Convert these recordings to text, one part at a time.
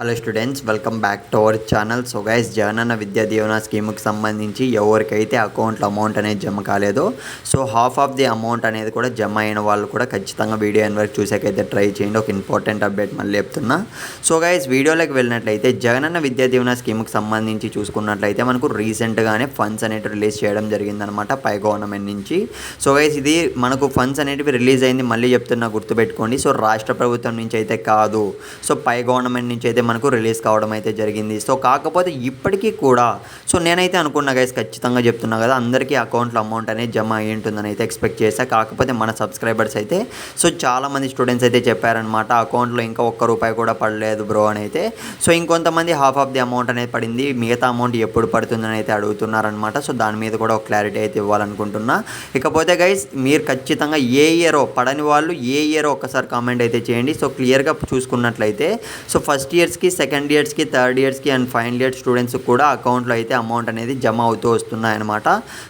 Hello students, welcome back to our channel. So guys, Jagananna Vidya Deevena స్కీమ్కి సంబంధించి ఎవరికైతే అకౌంట్లో అమౌంట్ అనేది జమ కాలేదో so half of the amount అనేది కూడా జమ అయిన వాళ్ళు కూడా ఖచ్చితంగా వీడియో ఎండ్ వరకు చూసాకైతే ట్రై చేయండి. ఒక ఇంపార్టెంట్ అప్డేట్ మళ్ళీ చెప్తున్నా. సో గైస్, వీడియోలోకి వెళ్ళినట్లయితే జగనన్న విద్యా దీవెన స్కీమ్కి సంబంధించి చూసుకున్నట్లయితే మనకు రీసెంట్గానే ఫండ్స్ అనేవి రిలీజ్ చేయడం జరిగిందనమాట పై గవర్నమెంట్ నుంచి. సో గైస్, ఇది మనకు ఫండ్స్ అనేటివి రిలీజ్ అయింది, మళ్ళీ చెప్తున్నా గుర్తుపెట్టుకోండి. సో రాష్ట్ర ప్రభుత్వం నుంచి అయితే కాదు, సో పై గవర్నమెంట్ నుంచి అయితే మనకు రిలీజ్ కావడం అయితే జరిగింది. సో కాకపోతే ఇప్పటికీ కూడా సో నేనైతే అనుకున్నా గైస్, ఖచ్చితంగా చెప్తున్నా కదా, అందరికీ అకౌంట్లో అమౌంట్ అనేది జమ అయ్యి ఉంటుందని అయితే ఎక్స్పెక్ట్ చేశా. కాకపోతే మన సబ్స్క్రైబర్స్ అయితే సో చాలామంది స్టూడెంట్స్ అయితే చెప్పారనమాట, అకౌంట్లో ఇంకా ఒక్క రూపాయి కూడా పడలేదు బ్రో అని అయితే. సో ఇంకొంతమంది హాఫ్ ఆఫ్ ది అమౌంట్ అనేది పడింది, మిగతా అమౌంట్ ఎప్పుడు పడుతుందని అయితే అడుగుతున్నారనమాట. సో దాని మీద కూడా ఒక క్లారిటీ అయితే ఇవ్వాలనుకుంటున్నా. ఇకపోతే గైస్, మీరు ఖచ్చితంగా ఏ ఇయరో పడని వాళ్ళు ఏ ఇయరో ఒకసారి కామెంట్ అయితే చేయండి. సో క్లియర్గా చూసుకున్నట్లయితే సో ఫస్ట్ ఇయర్స్కి, సెకండ్ ఇయర్స్కి, థర్డ్ ఇయర్స్కి అండ్ ఫైనల్ ఇయర్స్ స్టూడెంట్స్కి కూడా అకౌంట్లో అయితే అమౌంట్ అనేది జమ అవుతూ వస్తున్నాయన్నమాట.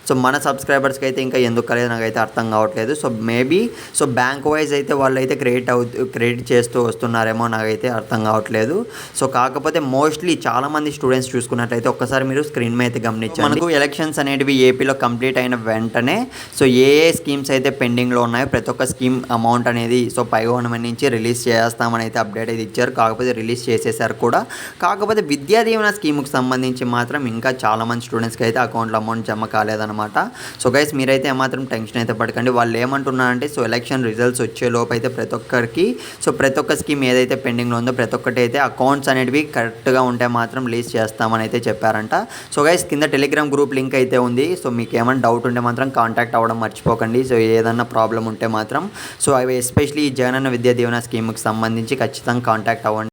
సో మన సబ్స్క్రైబర్స్కి అయితే ఇంకా ఎందుకు కలిగేది నాకైతే అర్థం కావట్లేదు. So maybe so bank wise అయితే వాళ్ళు అయితే క్రెడిట్ చేస్తూ వస్తున్నారేమో, నాకైతే అర్థం కావట్లేదు. సో కాకపోతే మోస్ట్లీ చాలామంది స్టూడెంట్స్ చూసుకున్నట్లయితే ఒక్కసారి మీరు స్క్రీన్ మీద అయితే గమనించండి. మనకు ఎలక్షన్స్ అనేటివి ఏపీలో కంప్లీట్ అయిన వెంటనే సో ఏ స్కీమ్స్ అయితే పెండింగ్లో ఉన్నాయో ప్రతి ఒక్క స్కీమ్ అమౌంట్ అనేది సో పై గవర్నమెంట్ నుంచి రిలీజ్ చేస్తామని అయితే అప్డేట్ అయితే ఇచ్చారు. కాకపోతే రిలీజ్ చేసేసారు కూడా. కాకపోతే విద్యా దీవెన స్కీమ్కి సంబంధించి మాత్రం ఇంకా చాలామంది స్టూడెంట్స్కి అయితే అకౌంట్లో అమౌంట్ జమ కాలేదన్నమాట. సో గైస్, మీరైతే ఏమాత్రం టెన్షన్ అయితే పడకండి. వాళ్ళు ఏమంటున్నారంటే సో ఎలక్షన్ రిజల్ట్స్ వచ్చే లోపు అయితే ప్రతి ఒక్కరికి సో ప్రతి ఒక్క స్కీమ్ ఏదైతే పెండింగ్లో ఉందో ప్రతి ఒక్కటి అయితే అకౌంట్స్ అనేటివి కరెక్ట్గా ఉంటే మాత్రం రిలీజ్ చేస్తామని అయితే చెప్పారంట. సో గైస్, కింద టెలిగ్రామ్ గ్రూప్ లింక్ అయితే ఉంది. సో మీకు ఏమైనా డౌట్ ఉంటే మాత్రం కాంటాక్ట్ అవ్వడం మర్చిపోకండి. సో ఏదన్నా ప్రాబ్లం ఉంటే మాత్రం సో అవి ఎస్పెషలీ ఈ జగనన్న విద్యా దీవెన స్కీమ్కి సంబంధించి ఖచ్చితంగా కాంటాక్ట్ అవ్వండి.